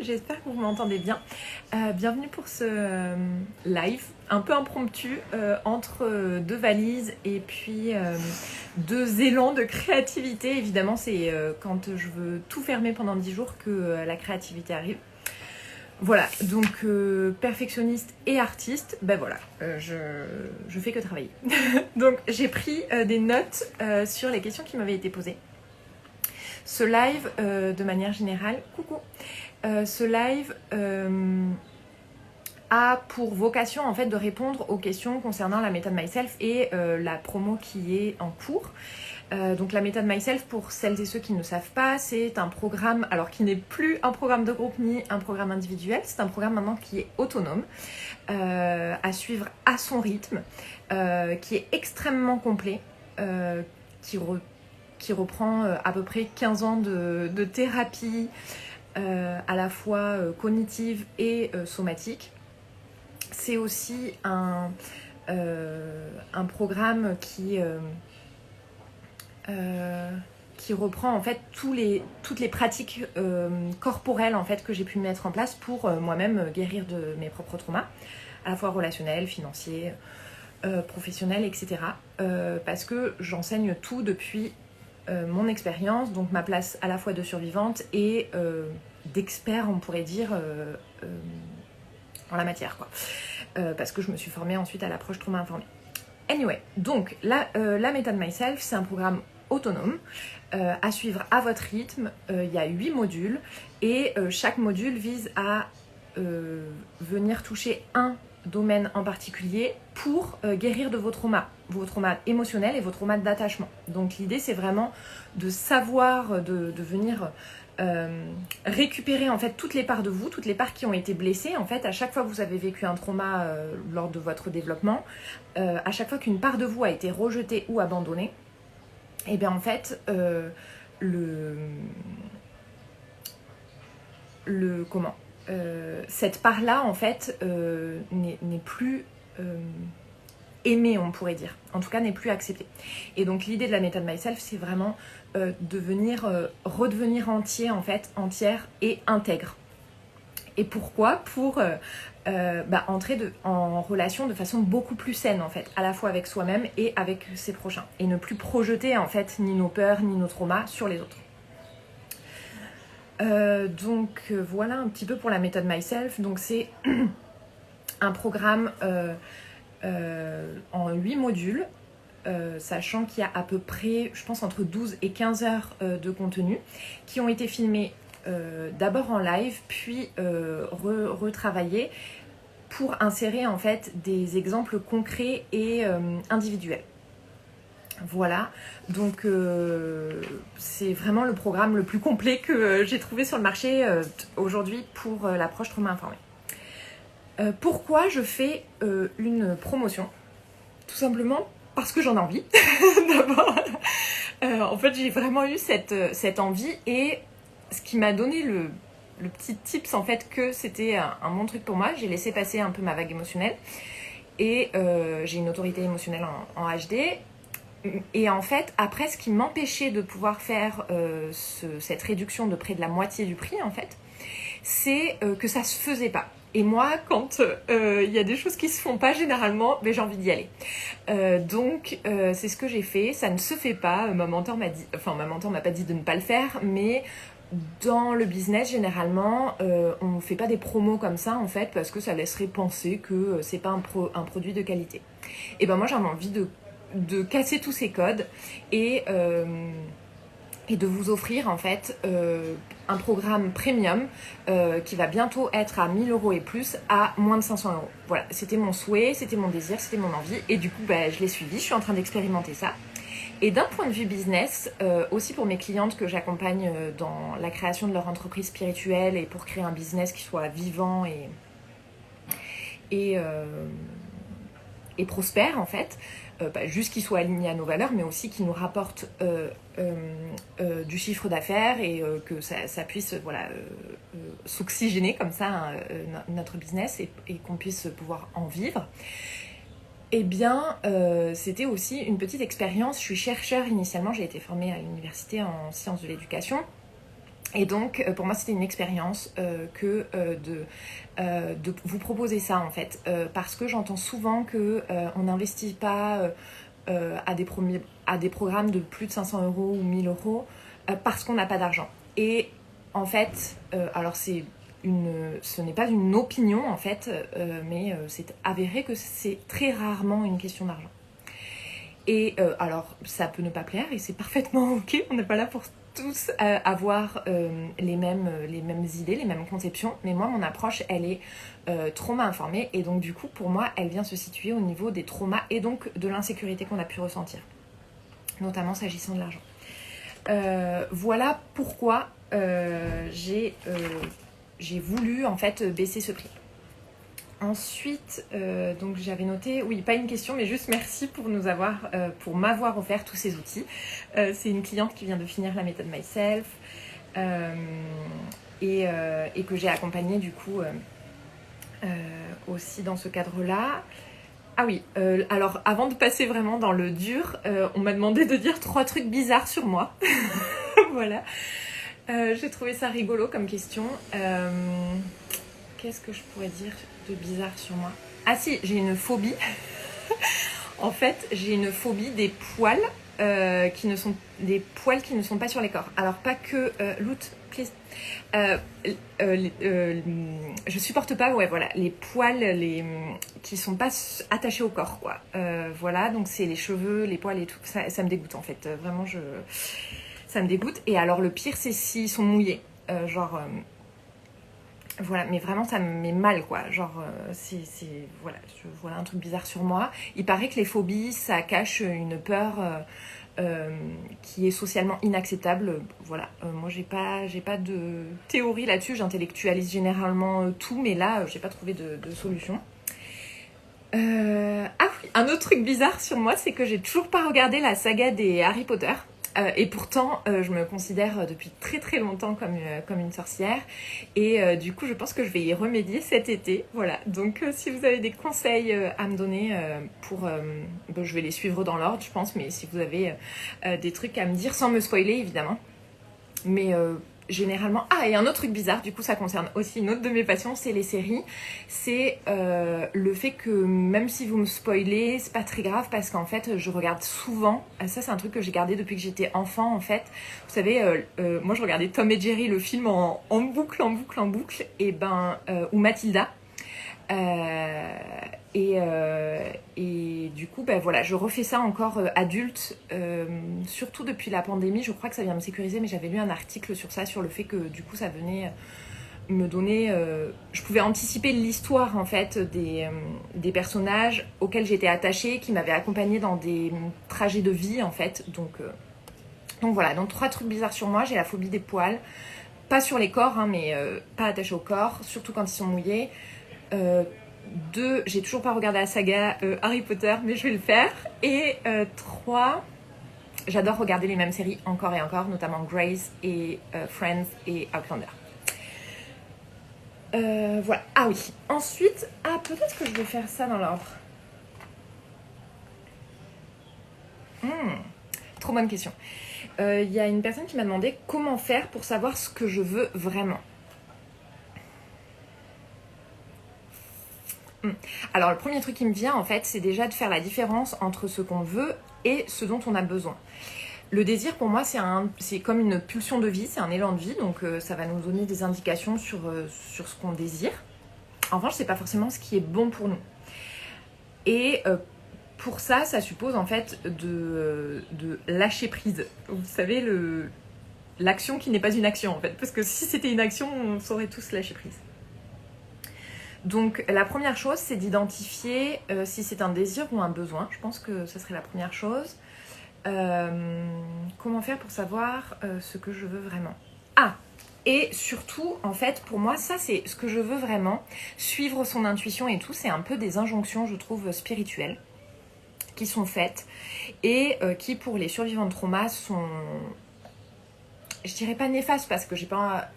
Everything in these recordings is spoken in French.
j'espère que vous m'entendez bien. Bienvenue pour ce live un peu impromptu entre deux valises et puis deux élans de créativité. Évidemment, c'est quand je veux tout fermer pendant 10 jours que la créativité arrive. Voilà, donc perfectionniste et artiste, ben voilà, je fais que travailler. Donc j'ai pris des notes sur les questions qui m'avaient été posées. Ce live, de manière générale, coucou, ce live a pour vocation en fait de répondre aux questions concernant la méthode Myself et la promo qui est en cours. Donc la méthode Myself, pour celles et ceux qui ne savent pas, c'est un programme, alors qui n'est plus un programme de groupe ni un programme individuel, c'est un programme maintenant qui est autonome, à suivre à son rythme, qui est extrêmement complet, qui reprend à peu près 15 ans de thérapie, à la fois cognitive et somatique. C'est aussi un programme qui reprend en fait toutes les pratiques corporelles en fait que j'ai pu mettre en place pour moi-même guérir de mes propres traumas, à la fois relationnels, financiers, professionnels, etc. Parce que j'enseigne tout depuis mon expérience, donc ma place à la fois de survivante et d'expert, on pourrait dire, en la matière, quoi. Parce que je me suis formée ensuite à l'approche trauma informée. Anyway, donc la méthode Myself, c'est un programme autonome à suivre à votre rythme. Il y a 8 modules et chaque module vise à venir toucher un domaine en particulier pour guérir de vos traumas émotionnels et vos traumas d'attachement. Donc l'idée, c'est vraiment de savoir, de venir récupérer en fait toutes les parts de vous, toutes les parts qui ont été blessées. En fait, à chaque fois que vous avez vécu un trauma lors de votre développement, à chaque fois qu'une part de vous a été rejetée ou abandonnée, et bien en fait, cette part-là en fait n'est plus aimée, on pourrait dire. En tout cas, n'est plus acceptée. Et donc l'idée de la méthode Myself, c'est vraiment de venir redevenir entier en fait, entière et intègre. Et pourquoi ? Pour entrer en relation de façon beaucoup plus saine en fait, à la fois avec soi-même et avec ses prochains, et ne plus projeter en fait ni nos peurs ni nos traumas sur les autres. Donc voilà un petit peu pour la méthode Myself. Donc c'est un programme en 8 modules, sachant qu'il y a à peu près, je pense, entre 12 et 15 heures de contenu qui ont été filmés d'abord en live, puis retravaillés pour insérer en fait des exemples concrets et individuels. Voilà, donc c'est vraiment le programme le plus complet que j'ai trouvé sur le marché aujourd'hui pour l'approche trauma informée. Pourquoi je fais une promotion ? Tout simplement parce que j'en ai envie, d'abord. En fait, j'ai vraiment eu cette envie, et ce qui m'a donné le petit tips, en fait, que c'était un bon truc pour moi, j'ai laissé passer un peu ma vague émotionnelle, et j'ai une autorité émotionnelle en HD. Et en fait, après, ce qui m'empêchait de pouvoir faire cette réduction de près de la moitié du prix, en fait, c'est que ça se faisait pas. Et moi, quand y a des choses qui se font pas, généralement, j'ai envie d'y aller. Donc, c'est ce que j'ai fait. Ça ne se fait pas. Ma mentor m'a pas dit de ne pas le faire, mais dans le business, généralement, on ne fait pas des promos comme ça, en fait, parce que ça laisserait penser que c'est pas un produit de qualité. Et ben moi, j'en ai envie de casser tous ces codes et de vous offrir en fait un programme premium qui va bientôt être à 1000 € et plus, à moins de 500 €. Voilà, c'était mon souhait, c'était mon désir, c'était mon envie, et du coup je l'ai suivi, je suis en train d'expérimenter ça. Et d'un point de vue business, aussi pour mes clientes que j'accompagne dans la création de leur entreprise spirituelle et pour créer un business qui soit vivant et prospère en fait, juste qu'il soit aligné à nos valeurs, mais aussi qu'il nous rapporte du chiffre d'affaires et que ça puisse s'oxygéner comme ça notre business et qu'on puisse pouvoir en vivre. Eh bien, c'était aussi une petite expérience. Je suis chercheur initialement, j'ai été formée à l'université en sciences de l'éducation. Et donc, pour moi, c'était une expérience que de vous proposer ça, en fait. Parce que j'entends souvent qu'on n'investit pas à des programmes de plus de 500 euros ou 1000 euros parce qu'on n'a pas d'argent. Et en fait, alors ce n'est pas une opinion, en fait, mais c'est avéré que c'est très rarement une question d'argent. Et alors, ça peut ne pas plaire et c'est parfaitement ok, on n'est pas là pour tous avoir les mêmes idées, les mêmes conceptions, mais moi, mon approche, elle est trauma informée, et donc du coup, pour moi, elle vient se situer au niveau des traumas et donc de l'insécurité qu'on a pu ressentir, notamment s'agissant de l'argent. Voilà pourquoi j'ai voulu en fait baisser ce prix. Ensuite, donc j'avais noté, oui, pas une question, mais juste merci pour m'avoir offert tous ces outils. C'est une cliente qui vient de finir la méthode Myself et que j'ai accompagnée du coup aussi dans ce cadre-là. Ah oui, alors avant de passer vraiment dans le dur, on m'a demandé de dire 3 trucs bizarres sur moi. Voilà. J'ai trouvé ça rigolo comme question. Qu'est-ce que je pourrais dire de bizarre sur moi? Ah si, j'ai une phobie. En fait, j'ai une phobie des poils qui ne sont pas sur les corps. Alors pas que Loot, please. Je supporte pas, ouais, voilà, les poils qui sont pas attachés au corps, quoi. Voilà, donc c'est les cheveux, les poils et tout. Ça me dégoûte en fait. Vraiment, ça me dégoûte. Et alors le pire, c'est s'ils sont mouillés, voilà, mais vraiment ça me met mal, quoi. Genre, voilà un truc bizarre sur moi. Il paraît que les phobies, ça cache une peur qui est socialement inacceptable. Voilà, moi j'ai pas de théorie là-dessus. J'intellectualise généralement tout, mais là j'ai pas trouvé de solution. Ah oui, un autre truc bizarre sur moi, c'est que j'ai toujours pas regardé la saga des Harry Potter. Et pourtant, je me considère depuis très très longtemps comme une sorcière. Et du coup, je pense que je vais y remédier cet été. Voilà. Donc, si vous avez des conseils à me donner je vais les suivre dans l'ordre, je pense. Mais si vous avez des trucs à me dire, sans me spoiler, évidemment. Mais généralement... Ah, et un autre truc bizarre, du coup, ça concerne aussi une autre de mes passions, c'est les séries. C'est le fait que même si vous me spoilez, c'est pas très grave parce qu'en fait, je regarde souvent. Ça, c'est un truc que j'ai gardé depuis que j'étais enfant, en fait. Vous savez, moi, je regardais Tom et Jerry, le film, en boucle, et ou Mathilda. Et du coup, voilà, je refais ça encore adulte, surtout depuis la pandémie. Je crois que ça vient me sécuriser, mais j'avais lu un article sur ça, sur le fait que du coup, ça venait me donner... je pouvais anticiper l'histoire, en fait, des personnages auxquels j'étais attachée, qui m'avaient accompagnée dans des trajets de vie, en fait. Donc voilà, donc 3 trucs bizarres sur moi. J'ai la phobie des poils. Pas sur les corps, hein, mais pas attachés au corps, surtout quand ils sont mouillés. 2, j'ai toujours pas regardé la saga Harry Potter, mais je vais le faire. Et 3, j'adore regarder les mêmes séries encore et encore, notamment Grey's et Friends et Outlander. Voilà. Ah oui. Ensuite, peut-être que je vais faire ça dans l'ordre. Trop bonne question. Il y a une personne qui m'a demandé comment faire pour savoir ce que je veux vraiment. Alors le premier truc qui me vient en fait, c'est déjà de faire la différence entre ce qu'on veut et ce dont on a besoin. Le désir pour moi c'est comme une pulsion de vie, c'est un élan de vie, donc ça va nous donner des indications sur ce qu'on désire. En revanche, c'est pas forcément ce qui est bon pour nous. Et pour ça suppose en fait de lâcher prise. Vous savez, l'action qui n'est pas une action en fait, parce que si c'était une action, on saurait tous lâcher prise. Donc la première chose, c'est d'identifier si c'est un désir ou un besoin. Je pense que ce serait la première chose. Comment faire pour savoir ce que je veux vraiment? Et surtout, en fait, pour moi, ça c'est ce que je veux vraiment. Suivre son intuition et tout, c'est un peu des injonctions, je trouve, spirituelles qui sont faites et qui, pour les survivants de trauma, sont... Je dirais pas néfastes parce que j'ai pas...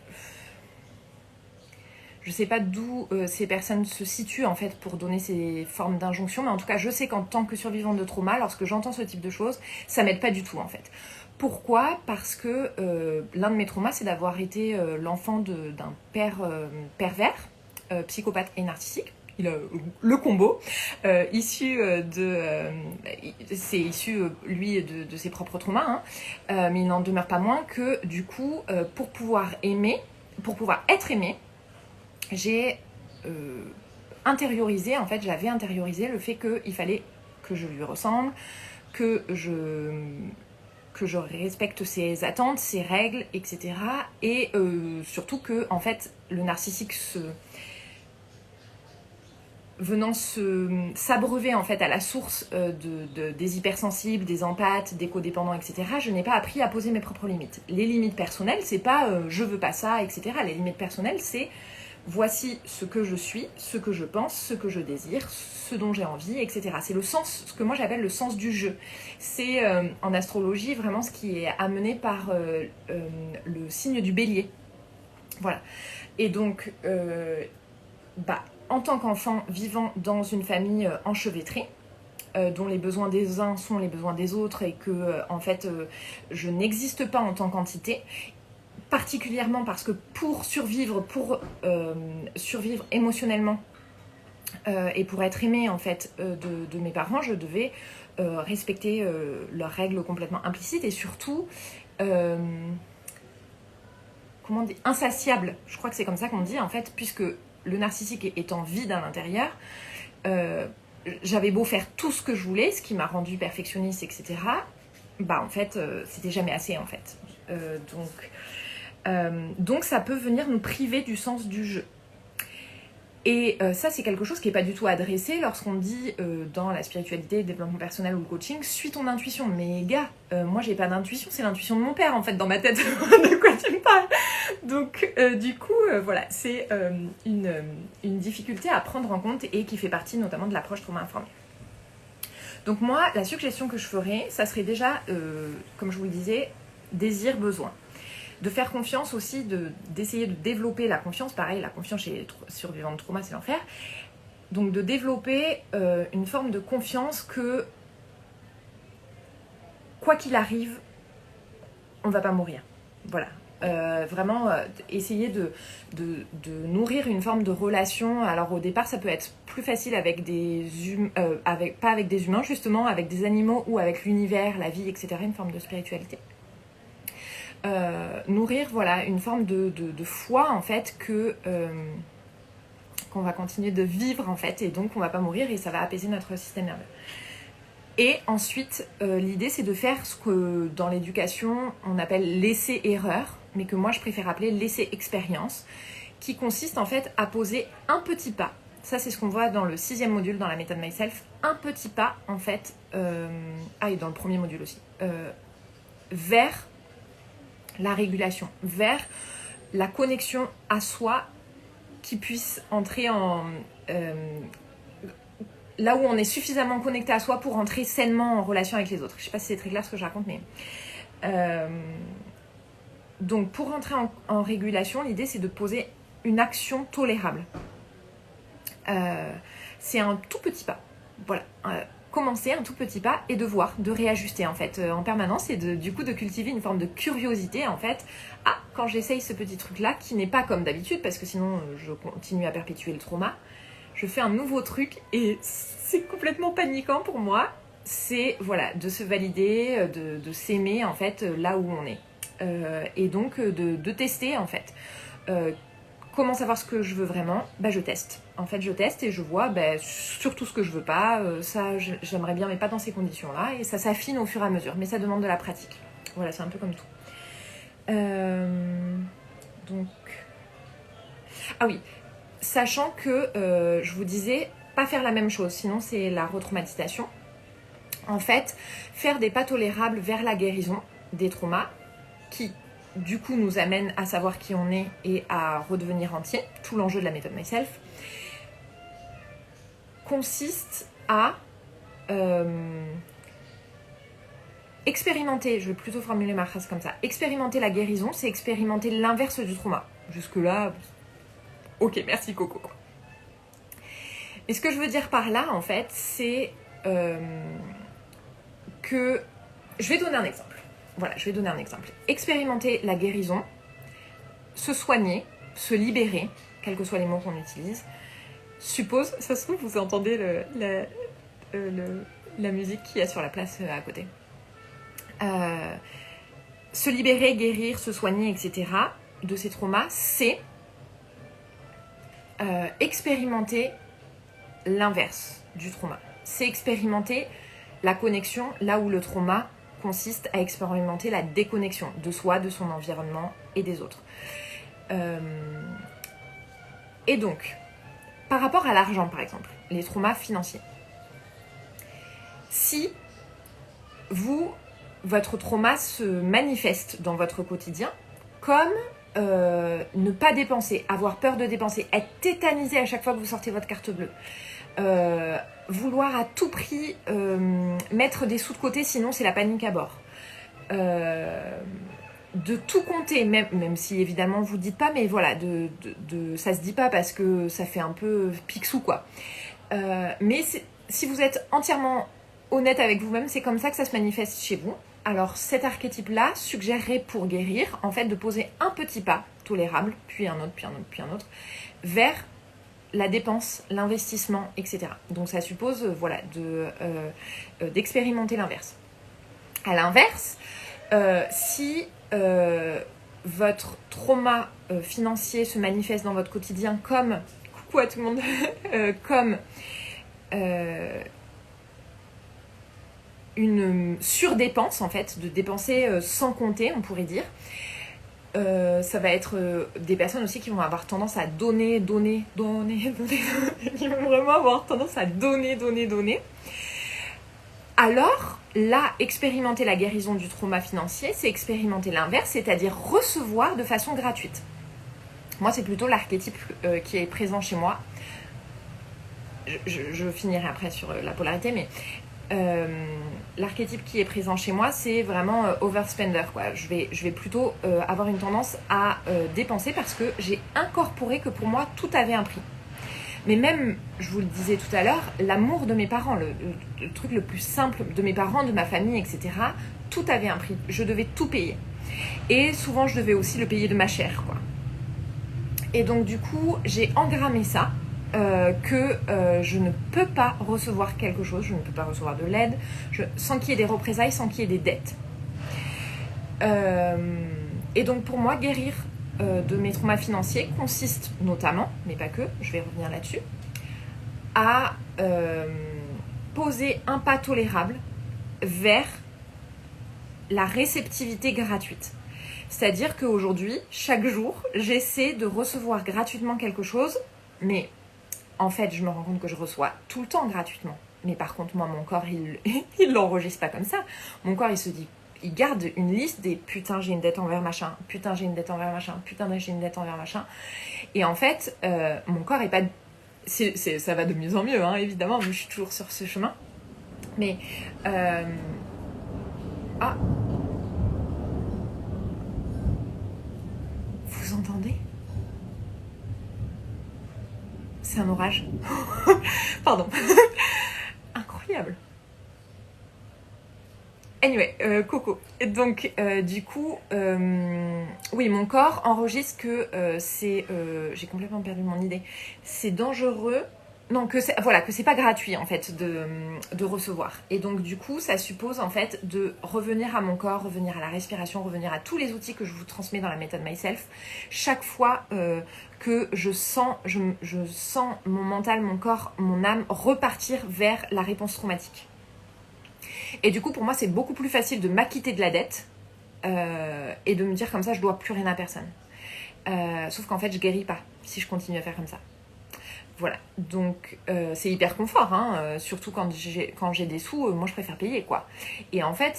Je sais pas d'où ces personnes se situent en fait pour donner ces formes d'injonction, mais en tout cas je sais qu'en tant que survivante de trauma, lorsque j'entends ce type de choses, ça m'aide pas du tout en fait. Pourquoi ? Parce que l'un de mes traumas, c'est d'avoir été l'enfant d'un père pervers, psychopathe et narcissique. Il a le combo, c'est issu, lui, de ses propres traumas, hein, mais il n'en demeure pas moins que, du coup, pour pouvoir être aimé, j'ai intériorisé, en fait, j'avais intériorisé le fait qu'il fallait que je lui ressemble, que je respecte ses attentes, ses règles, etc. Et surtout que, en fait, le narcissique venant s'abreuver en fait à la source des hypersensibles, des empathes, des codépendants, etc., je n'ai pas appris à poser mes propres limites. Les limites personnelles, c'est pas je veux pas ça, etc. Les limites personnelles, c'est voici ce que je suis, ce que je pense, ce que je désire, ce dont j'ai envie, etc. C'est le sens, ce que moi j'appelle le sens du jeu. C'est en astrologie vraiment ce qui est amené par le signe du bélier. Voilà. Et donc, en tant qu'enfant vivant dans une famille enchevêtrée, dont les besoins des uns sont les besoins des autres et que, en fait, je n'existe pas en tant qu'entité, particulièrement parce que pour survivre émotionnellement et pour être aimée, en fait, de mes parents, je devais respecter leurs règles complètement implicites et surtout... comment dire, insatiable, je crois que c'est comme ça qu'on dit en fait, puisque le narcissique étant vide à l'intérieur, j'avais beau faire tout ce que je voulais, ce qui m'a rendue perfectionniste, etc. En fait, c'était jamais assez en fait. Donc ça peut venir nous priver du sens du jeu. Et ça, c'est quelque chose qui n'est pas du tout adressé lorsqu'on dit dans la spiritualité, le développement personnel ou le coaching, suis ton intuition. Mais gars, moi j'ai pas d'intuition, c'est l'intuition de mon père en fait dans ma tête. De quoi tu me parles ? Donc du coup, voilà, c'est une difficulté à prendre en compte et qui fait partie notamment de l'approche trauma informée. Donc moi, la suggestion que je ferais, ça serait déjà, comme je vous le disais, désir, besoin. De faire confiance aussi, d'essayer de développer la confiance. Pareil, la confiance chez les survivants de trauma, c'est l'enfer. Donc de développer une forme de confiance que, quoi qu'il arrive, on ne va pas mourir. Voilà. Vraiment, essayer de nourrir une forme de relation. Alors au départ, ça peut être plus facile avec pas avec des humains, justement, avec des animaux ou avec l'univers, la vie, etc. Une forme de spiritualité. Nourrir voilà une forme de foi en fait qu'on va continuer de vivre en fait et donc on va pas mourir et ça va apaiser notre système nerveux. Et ensuite l'idée c'est de faire ce que dans l'éducation on appelle l'essai-erreur, mais que moi je préfère appeler l'essai-expérience, qui consiste en fait à poser un petit pas. Ça c'est ce qu'on voit dans le 6e module dans la méthode Myself, un petit pas en fait et dans le premier module aussi, vers la régulation, vers la connexion à soi qui puisse entrer en... là où on est suffisamment connecté à soi pour entrer sainement en relation avec les autres. Je ne sais pas si c'est très clair ce que je raconte, mais... donc pour entrer en régulation, l'idée c'est de poser une action tolérable. C'est un tout petit pas. Voilà. Commencer un tout petit pas et de voir, de réajuster en fait en permanence et du coup de cultiver une forme de curiosité en fait. Quand j'essaye ce petit truc là qui n'est pas comme d'habitude parce que sinon je continue à perpétuer le trauma, je fais un nouveau truc et c'est complètement paniquant pour moi. C'est voilà, de se valider, de s'aimer en fait là où on est et donc de tester en fait. Comment savoir ce que je veux vraiment ? Je teste. En fait, je teste et je vois surtout ce que je veux pas. Ça, j'aimerais bien, mais pas dans ces conditions-là. Et ça s'affine au fur et à mesure. Mais ça demande de la pratique. Voilà, c'est un peu comme tout. Donc... Ah oui, sachant que, je vous disais, pas faire la même chose. Sinon, c'est la retraumatisation. En fait, faire des pas tolérables vers la guérison des traumas qui... du coup nous amène à savoir qui on est et à redevenir entier. Tout l'enjeu de la méthode Myself consiste à expérimenter, je vais plutôt formuler ma phrase comme ça, expérimenter la guérison, c'est expérimenter l'inverse du trauma. Jusque là, ok, merci Coco. Et ce que je veux dire par là, en fait, c'est que... Je vais donner un exemple. voilà, je vais donner un exemple. Expérimenter la guérison, se soigner, se libérer, quels que soient les mots qu'on utilise, suppose, ça se trouve, vous entendez la musique qu'il y a sur la place à côté. Se libérer, guérir, se soigner, etc. de ces traumas, c'est expérimenter l'inverse du trauma. C'est expérimenter la connexion là où le trauma consiste à expérimenter la déconnexion de soi, de son environnement et des autres. Et donc, par rapport à l'argent, par exemple, les traumas financiers. Si votre trauma se manifeste dans votre quotidien comme ne pas dépenser, avoir peur de dépenser, être tétanisé à chaque fois que vous sortez votre carte bleue, vouloir à tout prix mettre des sous de côté, sinon c'est la panique à bord. De tout compter, même si évidemment vous dites pas, mais voilà, ça se dit pas parce que ça fait un peu picsou quoi. Mais si vous êtes entièrement honnête avec vous-même, c'est comme ça que ça se manifeste chez vous. Alors cet archétype-là suggérerait pour guérir, en fait, de poser un petit pas tolérable, puis un autre, puis un autre, puis un autre, vers la dépense, l'investissement, etc. Donc ça suppose, voilà, d'expérimenter l'inverse. À l'inverse, si votre trauma financier se manifeste dans votre quotidien comme, coucou à tout le monde, comme une surdépense en fait, de dépenser sans compter, on pourrait dire. Ça va être des personnes aussi qui vont avoir tendance à donner. Ils vont vraiment avoir tendance à donner. Alors, là, expérimenter la guérison du trauma financier, c'est expérimenter l'inverse, c'est-à-dire recevoir de façon gratuite. Moi, c'est plutôt l'archétype qui est présent chez moi. Je finirai après sur la polarité, mais l'archétype qui est présent chez moi, c'est vraiment overspender, quoi. Je vais plutôt avoir une tendance à dépenser parce que j'ai incorporé que pour moi, tout avait un prix. Mais même, je vous le disais tout à l'heure, l'amour de mes parents, le truc le plus simple de mes parents, de ma famille, etc., tout avait un prix. Je devais tout payer. Et souvent, je devais aussi le payer de ma chair, quoi. Et donc, du coup, j'ai engrammé ça, que je ne peux pas recevoir quelque chose, je ne peux pas recevoir de l'aide, sans qu'il y ait des représailles, sans qu'il y ait des dettes. Et donc, pour moi, guérir de mes traumas financiers consiste notamment, mais pas que, je vais revenir là-dessus, à poser un pas tolérable vers la réceptivité gratuite. C'est-à-dire qu'aujourd'hui, chaque jour, j'essaie de recevoir gratuitement quelque chose, mais en fait, je me rends compte que je reçois tout le temps gratuitement. Mais par contre, moi, mon corps, il l'enregistre pas comme ça. Mon corps, il se dit, il garde une liste des putain, j'ai une dette envers machin, putain, j'ai une dette envers machin, putain, j'ai une dette envers machin. Et en fait, mon corps est pas... ça va de mieux en mieux, hein, évidemment, mais je suis toujours sur ce chemin. Mais... Vous entendez ? C'est un orage. Pardon. Incroyable. Anyway, Coco. Donc, du coup, oui, mon corps enregistre que c'est... j'ai complètement perdu mon idée. C'est dangereux. Non, que c'est pas gratuit, en fait, de recevoir. Et donc, du coup, ça suppose, en fait, de revenir à mon corps, revenir à la respiration, revenir à tous les outils que je vous transmets dans la méthode Myself. Chaque fois que je sens mon mental, mon corps, mon âme repartir vers la réponse traumatique. Et du coup, pour moi, c'est beaucoup plus facile de m'acquitter de la dette et de me dire comme ça, je dois plus rien à personne. Sauf qu'en fait, je guéris pas si je continue à faire comme ça. Voilà, donc c'est hyper confort, hein, surtout quand j'ai des sous, moi je préfère payer, quoi. Et en fait,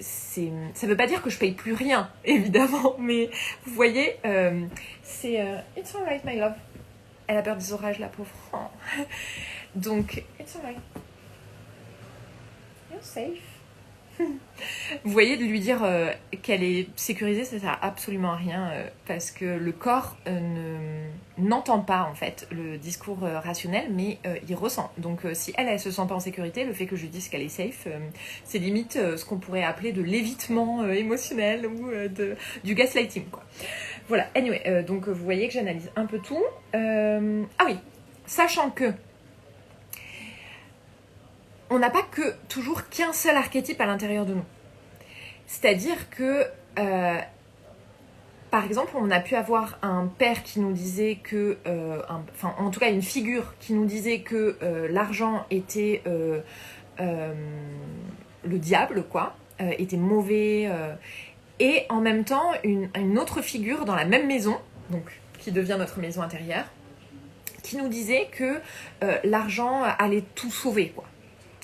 ça veut pas dire que je paye plus rien, évidemment, mais vous voyez, c'est it's alright, my love. Elle a peur des orages, la pauvre. Oh. Donc, it's alright. You're safe. Vous voyez, de lui dire qu'elle est sécurisée, ça sert absolument à rien parce que le corps n'entend pas en fait le discours rationnel, mais il ressent. Donc si elle se sent pas en sécurité, le fait que je lui dise qu'elle est safe, c'est limite ce qu'on pourrait appeler de l'évitement émotionnel ou du gaslighting, quoi. Voilà, anyway, donc vous voyez que j'analyse un peu tout. Ah oui, sachant que on n'a pas que toujours qu'un seul archétype à l'intérieur de nous. C'est-à-dire que par exemple, on a pu avoir un père qui nous disait que, enfin, en tout cas, une figure qui nous disait que l'argent était le diable, quoi, était mauvais, et en même temps, une autre figure dans la même maison, donc qui devient notre maison intérieure, qui nous disait que l'argent allait tout sauver, quoi.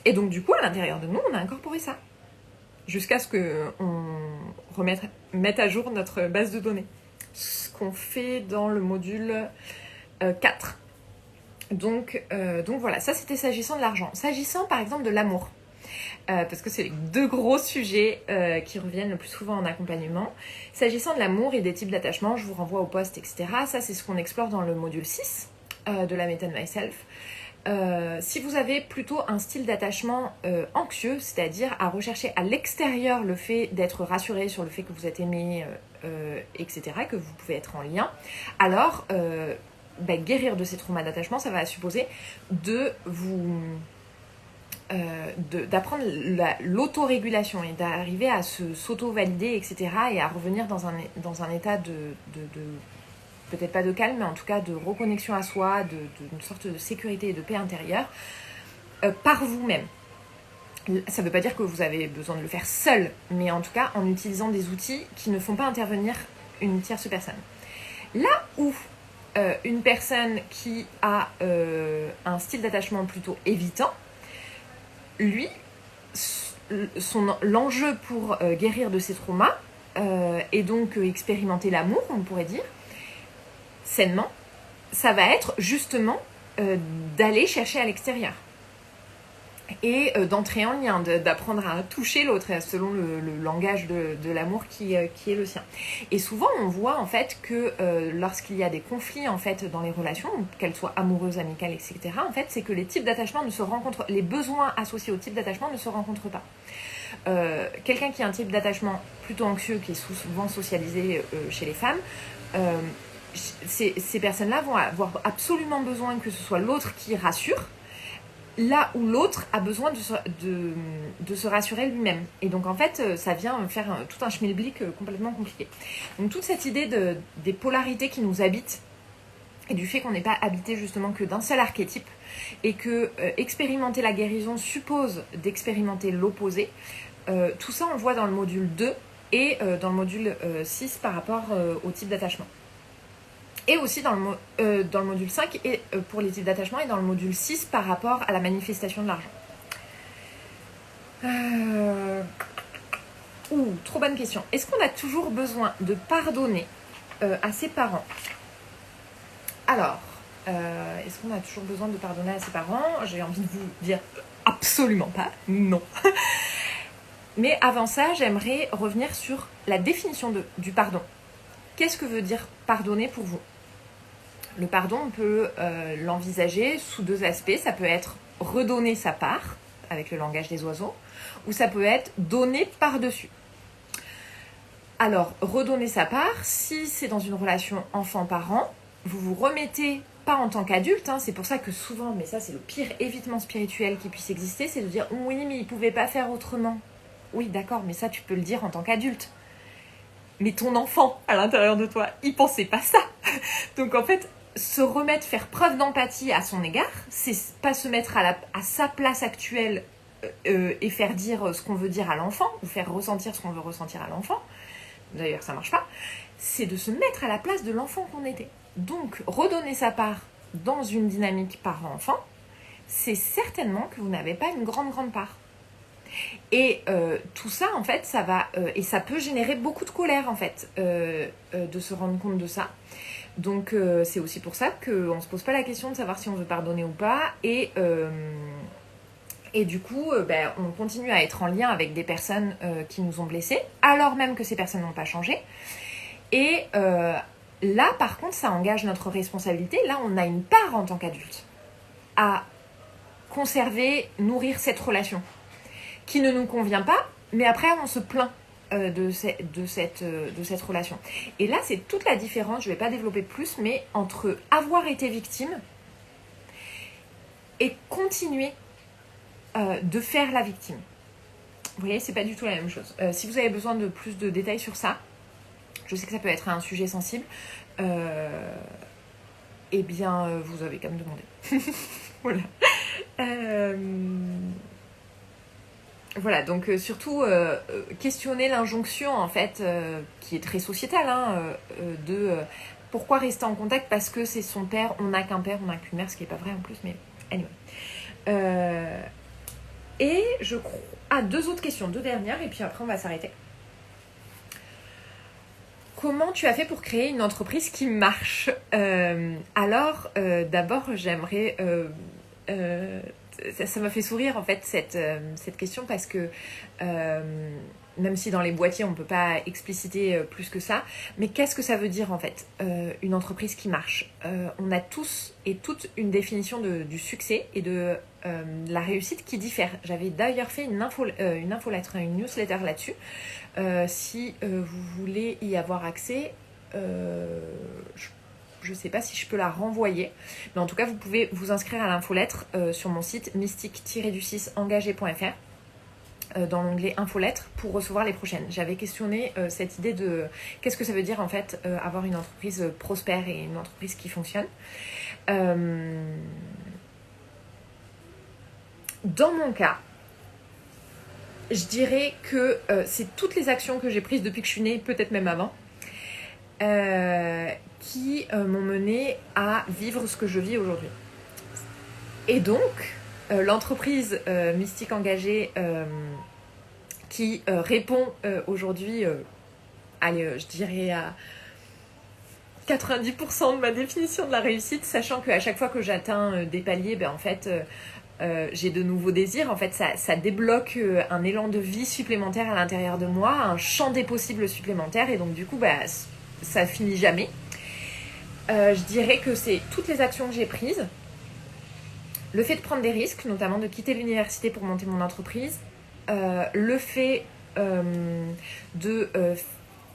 Et donc, du coup, à l'intérieur de nous, on a incorporé ça. Jusqu'à ce qu'on mette à jour notre base de données. Ce qu'on fait dans le module 4. Donc voilà, ça c'était s'agissant de l'argent. S'agissant par exemple de l'amour, parce que c'est les deux gros sujets qui reviennent le plus souvent en accompagnement. S'agissant de l'amour et des types d'attachement, je vous renvoie au post, etc. Ça c'est ce qu'on explore dans le module 6 de la Method Myself. Si vous avez plutôt un style d'attachement anxieux, c'est-à-dire à rechercher à l'extérieur le fait d'être rassuré sur le fait que vous êtes aimé, etc., que vous pouvez être en lien, alors guérir de ces traumas d'attachement, ça va supposer d'apprendre l'autorégulation et d'arriver à s'auto-valider, etc., et à revenir dans un état de peut-être pas de calme, mais en tout cas de reconnexion à soi, d'une sorte de sécurité et de paix intérieure, par vous-même. Ça ne veut pas dire que vous avez besoin de le faire seul, mais en tout cas en utilisant des outils qui ne font pas intervenir une tierce personne. Là où une personne qui a un style d'attachement plutôt évitant, lui, l'enjeu pour guérir de ses traumas, et donc expérimenter l'amour, on pourrait dire, sainement, ça va être justement d'aller chercher à l'extérieur et d'entrer en lien, d'apprendre à toucher l'autre selon le langage de l'amour qui est le sien. Et souvent on voit en fait que lorsqu'il y a des conflits en fait dans les relations, qu'elles soient amoureuses, amicales, etc., en fait c'est que les types d'attachement ne se rencontrent, les besoins associés au type d'attachement ne se rencontrent pas. Quelqu'un qui a un type d'attachement plutôt anxieux, qui est souvent socialisé chez les femmes, ces personnes-là vont avoir absolument besoin que ce soit l'autre qui rassure, là où l'autre a besoin de se rassurer lui-même. Et donc en fait, ça vient faire tout un schmilblick complètement compliqué. Donc toute cette idée des polarités qui nous habitent, et du fait qu'on n'est pas habité justement que d'un seul archétype, et que expérimenter la guérison suppose d'expérimenter l'opposé, tout ça on le voit dans le module 2 et dans le module 6 par rapport au type d'attachement. Et aussi dans le module 5 et, pour les types d'attachement, et dans le module 6 par rapport à la manifestation de l'argent. Trop bonne question. Est-ce qu'on a toujours besoin de pardonner à ses parents ? Alors, est-ce qu'on a toujours besoin de pardonner à ses parents ? J'ai envie de vous dire absolument pas, non. Mais avant ça, j'aimerais revenir sur la définition du pardon. Qu'est-ce que veut dire pardonner pour vous ? Le pardon, on peut l'envisager sous deux aspects. Ça peut être redonner sa part, avec le langage des oiseaux, ou ça peut être donner par-dessus. Alors, redonner sa part, si c'est dans une relation enfant-parent, vous vous remettez pas en tant qu'adulte, c'est pour ça que souvent, mais ça c'est le pire évitement spirituel qui puisse exister, c'est de dire « oui, mais il ne pouvait pas faire autrement ». Oui, d'accord, mais ça tu peux le dire en tant qu'adulte. Mais ton enfant, à l'intérieur de toi, il pensait pas ça. Donc en fait, se remettre, faire preuve d'empathie à son égard, c'est pas se mettre à sa place actuelle et faire dire ce qu'on veut dire à l'enfant, ou faire ressentir ce qu'on veut ressentir à l'enfant. D'ailleurs, ça marche pas. C'est de se mettre à la place de l'enfant qu'on était. Donc, redonner sa part dans une dynamique parent-enfant, c'est certainement que vous n'avez pas une grande part. Et tout ça, en fait, ça va... et ça peut générer beaucoup de colère, en fait, de se rendre compte de ça. Donc, c'est aussi pour ça qu'on ne se pose pas la question de savoir si on veut pardonner ou pas. Et du coup, on continue à être en lien avec des personnes qui nous ont blessés, alors même que ces personnes n'ont pas changé. Et Là, par contre, ça engage notre responsabilité. Là, on a une part en tant qu'adulte à conserver, nourrir cette relation qui ne nous convient pas, mais après, on se plaint de cette relation. Et là, c'est toute la différence, je ne vais pas développer plus, mais entre avoir été victime et continuer de faire la victime. Vous voyez, c'est pas du tout la même chose. Si vous avez besoin de plus de détails sur ça, je sais que ça peut être un sujet sensible, eh bien, vous avez qu'à me demander. Voilà. Voilà, donc surtout questionner l'injonction, en fait, qui est très sociétale, de pourquoi rester en contact parce que c'est son père, on n'a qu'un père, on n'a qu'une mère, ce qui n'est pas vrai en plus, mais anyway. Et je crois... Ah, 2 autres questions, 2 dernières, et puis après on va s'arrêter. Comment tu as fait pour créer une entreprise qui marche ? Alors, d'abord, j'aimerais... ça m'a fait sourire, en fait, cette question, parce que même si dans les boîtiers, on ne peut pas expliciter plus que ça, mais qu'est-ce que ça veut dire, en fait, une entreprise qui marche ? On a tous et toutes une définition du succès et de la réussite qui diffère. J'avais d'ailleurs fait une infolettre, une newsletter là-dessus. Si vous voulez y avoir accès, je ne sais pas si je peux la renvoyer, mais en tout cas, vous pouvez vous inscrire à l'infolettre sur mon site mystique-du6engagé.fr dans l'onglet infolettre pour recevoir les prochaines. J'avais questionné cette idée de qu'est-ce que ça veut dire en fait avoir une entreprise prospère et une entreprise qui fonctionne. Dans mon cas, je dirais que c'est toutes les actions que j'ai prises depuis que je suis née, peut-être même avant, qui m'ont menée à vivre ce que je vis aujourd'hui. Et donc, l'entreprise Mystique Engagée qui répond aujourd'hui, allez, je dirais à 90% de ma définition de la réussite, sachant qu'à chaque fois que j'atteins des paliers, en fait... j'ai de nouveaux désirs, en fait ça débloque un élan de vie supplémentaire à l'intérieur de moi, un champ des possibles supplémentaire, et donc du coup ça finit jamais. Je dirais que c'est toutes les actions que j'ai prises, le fait de prendre des risques, notamment de quitter l'université pour monter mon entreprise, le fait de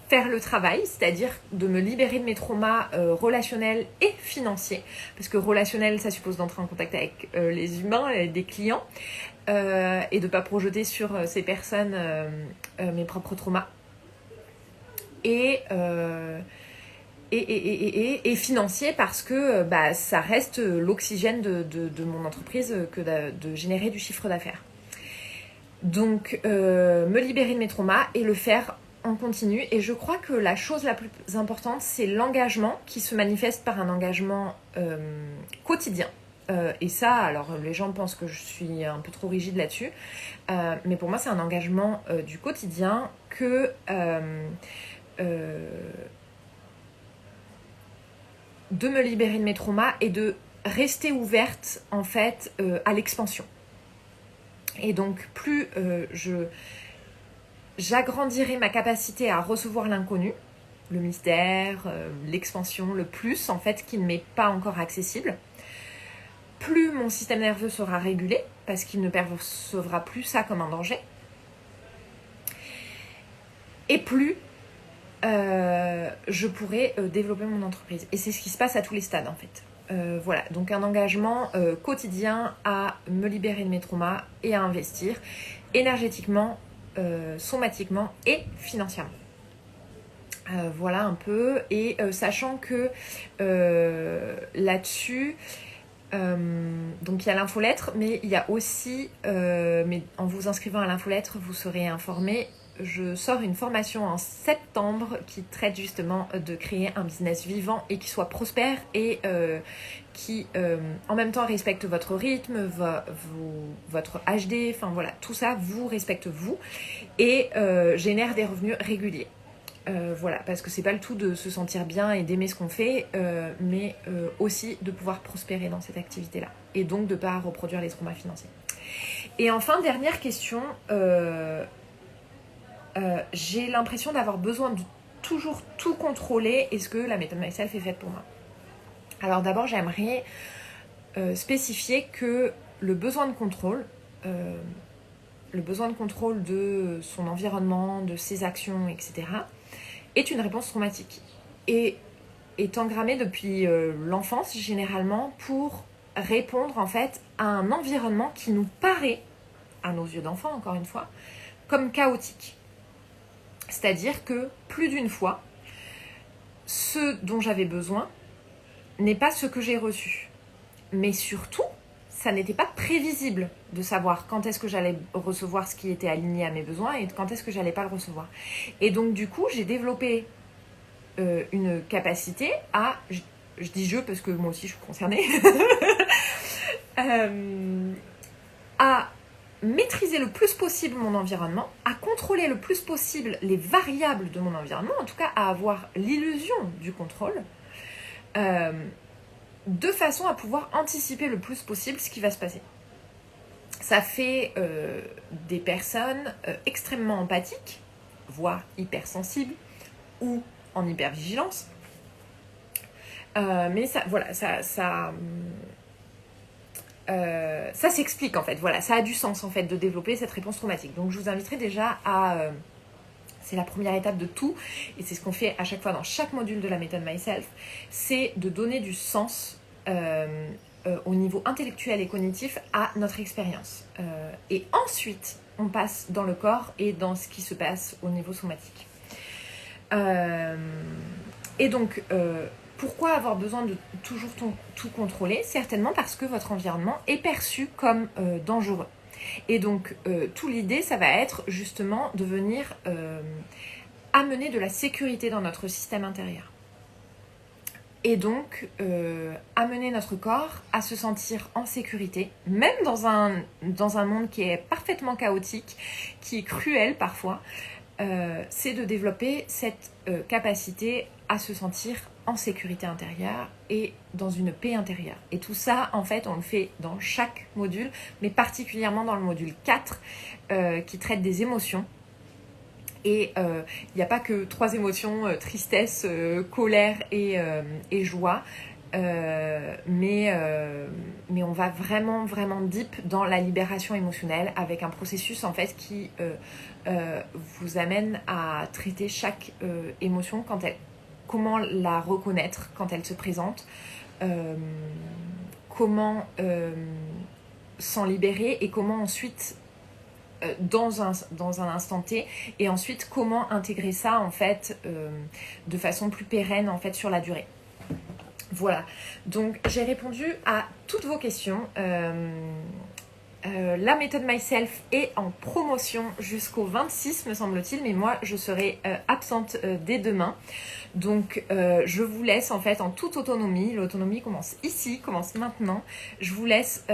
faire le travail, c'est-à-dire de me libérer de mes traumas relationnels et financiers, parce que relationnel, ça suppose d'entrer en contact avec les humains, des clients, et de ne pas projeter sur ces personnes mes propres traumas. Et financier, parce que ça reste l'oxygène de mon entreprise que de générer du chiffre d'affaires. Donc, me libérer de mes traumas et le faire en continu. Et je crois que la chose la plus importante, c'est l'engagement qui se manifeste par un engagement quotidien. Et ça, alors les gens pensent que je suis un peu trop rigide là-dessus, mais pour moi, c'est un engagement du quotidien que... de me libérer de mes traumas et de rester ouverte en fait à l'expansion. Et donc plus j'agrandirai ma capacité à recevoir l'inconnu, le mystère, l'expansion, le plus en fait qui ne m'est pas encore accessible, plus mon système nerveux sera régulé parce qu'il ne percevra plus ça comme un danger, et plus je pourrais développer mon entreprise. Et c'est ce qui se passe à tous les stades en fait. Voilà, donc un engagement quotidien à me libérer de mes traumas et à investir énergétiquement, somatiquement et financièrement. Voilà un peu, et sachant que là-dessus, donc il y a l'infolettre, mais il y a aussi, mais en vous inscrivant à l'infolettre, vous serez informé. Je sors une formation en septembre qui traite justement de créer un business vivant et qui soit prospère et qui en même temps respecte votre rythme, votre HD, enfin voilà, tout ça vous respecte vous et génère des revenus réguliers. Voilà, parce que c'est pas le tout de se sentir bien et d'aimer ce qu'on fait, mais aussi de pouvoir prospérer dans cette activité-là et donc de ne pas reproduire les traumas financiers. Et enfin, dernière question, j'ai l'impression d'avoir besoin de toujours tout contrôler. Est-ce que la méthode Myself est faite pour moi? Alors d'abord, j'aimerais spécifier que le besoin de contrôle de son environnement, de ses actions, etc., est une réponse traumatique. Et est engrammée depuis l'enfance, généralement, pour répondre en fait à un environnement qui nous paraît, à nos yeux d'enfant, encore une fois, comme chaotique. C'est-à-dire que plus d'une fois, ce dont j'avais besoin n'est pas ce que j'ai reçu. Mais surtout, ça n'était pas prévisible de savoir quand est-ce que j'allais recevoir ce qui était aligné à mes besoins et quand est-ce que j'allais pas le recevoir. Et donc du coup, j'ai développé une capacité à, je dis je parce que moi aussi je suis concernée, à maîtriser le plus possible mon environnement, à contrôler le plus possible les variables de mon environnement, en tout cas à avoir l'illusion du contrôle, de façon à pouvoir anticiper le plus possible ce qui va se passer. Ça fait des personnes extrêmement empathiques, voire hypersensibles, ou en hypervigilance. Mais ça, voilà, ça s'explique en fait. Voilà, ça a du sens en fait de développer cette réponse traumatique. Donc je vous inviterai déjà à... c'est la première étape de tout, et c'est ce qu'on fait à chaque fois dans chaque module de la méthode Myself, c'est de donner du sens au niveau intellectuel et cognitif à notre expérience. Et ensuite, on passe dans le corps et dans ce qui se passe au niveau somatique. Et donc, pourquoi avoir besoin de toujours tout contrôler? Certainement parce que votre environnement est perçu comme dangereux. Et donc, toute l'idée, ça va être justement de venir amener de la sécurité dans notre système intérieur. Et donc, amener notre corps à se sentir en sécurité, même dans un monde qui est parfaitement chaotique, qui est cruel parfois, c'est de développer cette capacité à se sentir en sécurité intérieure et dans une paix intérieure. Et tout ça, en fait, on le fait dans chaque module, mais particulièrement dans le module 4, qui traite des émotions. Et il n'y a pas que 3 émotions, tristesse, colère et joie, mais on va vraiment, vraiment deep dans la libération émotionnelle avec un processus en fait qui vous amène à traiter chaque émotion, comment la reconnaître quand elle se présente, comment s'en libérer et comment ensuite dans un instant T, et ensuite comment intégrer ça en fait de façon plus pérenne en fait sur la durée. Voilà, donc j'ai répondu à toutes vos questions. La méthode Myself est en promotion jusqu'au 26 me semble-t-il, mais moi je serai absente dès demain. Donc je vous laisse en fait en toute autonomie. L'autonomie commence ici, commence maintenant. Je vous laisse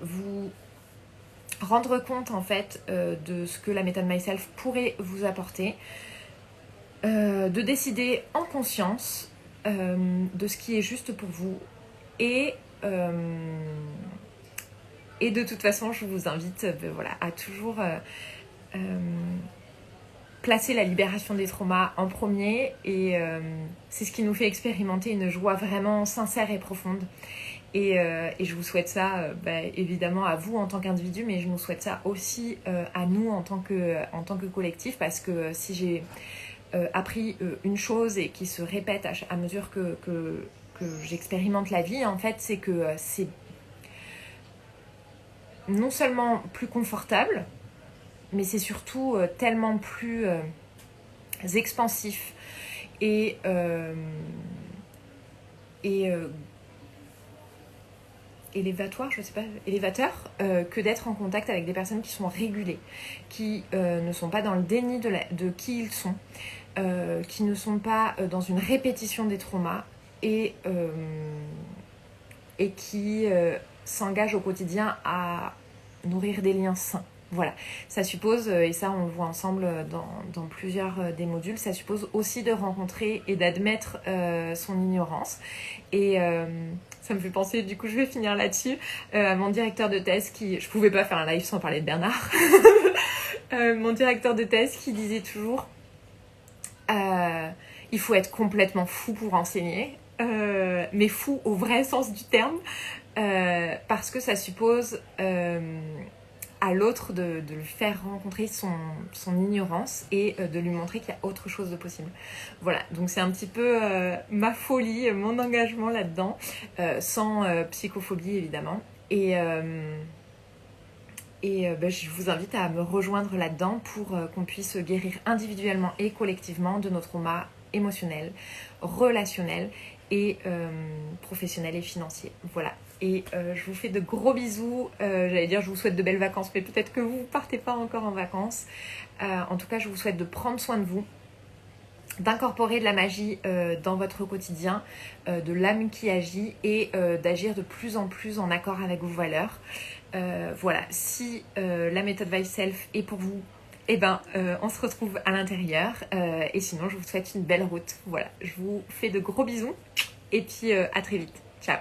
vous rendre compte en fait de ce que la méthode Myself pourrait vous apporter, de décider en conscience de ce qui est juste pour vous, et de toute façon je vous invite à toujours placer la libération des traumas en premier, et c'est ce qui nous fait expérimenter une joie vraiment sincère et profonde. Et je vous souhaite ça évidemment à vous en tant qu'individu, mais je nous souhaite ça aussi à nous en tant que collectif, parce que si j'ai appris une chose et qui se répète à mesure que j'expérimente la vie, en fait, c'est que c'est non seulement plus confortable, mais c'est surtout tellement plus expansif et élévateur que d'être en contact avec des personnes qui sont régulées, qui ne sont pas dans le déni de qui ils sont, qui ne sont pas dans une répétition des traumas, et qui s'engagent au quotidien à nourrir des liens sains. Voilà, ça suppose, et ça on le voit ensemble dans plusieurs des modules, ça suppose aussi de rencontrer et d'admettre son ignorance. Et ça me fait penser, du coup je vais finir là-dessus, à mon directeur de thèse qui... Je pouvais pas faire un live sans parler de Bernard. Mon directeur de thèse qui disait toujours Il faut être complètement fou pour enseigner, mais fou au vrai sens du terme, parce que ça suppose à l'autre de lui faire rencontrer son ignorance et de lui montrer qu'il y a autre chose de possible. Voilà, donc c'est un petit peu ma folie, mon engagement là-dedans, sans psychophobie évidemment. Je vous invite à me rejoindre là-dedans pour qu'on puisse guérir individuellement et collectivement de nos traumas émotionnels, relationnels et professionnels et financiers. Voilà. Et je vous fais de gros bisous. J'allais dire je vous souhaite de belles vacances, mais peut-être que vous ne partez pas encore en vacances. En tout cas, je vous souhaite de prendre soin de vous, d'incorporer de la magie dans votre quotidien, de l'âme qui agit et d'agir de plus en plus en accord avec vos valeurs. Voilà, si la méthode Vive Self est pour vous, on se retrouve à l'intérieur. Et sinon, je vous souhaite une belle route. Voilà, je vous fais de gros bisous et puis à très vite. Ciao.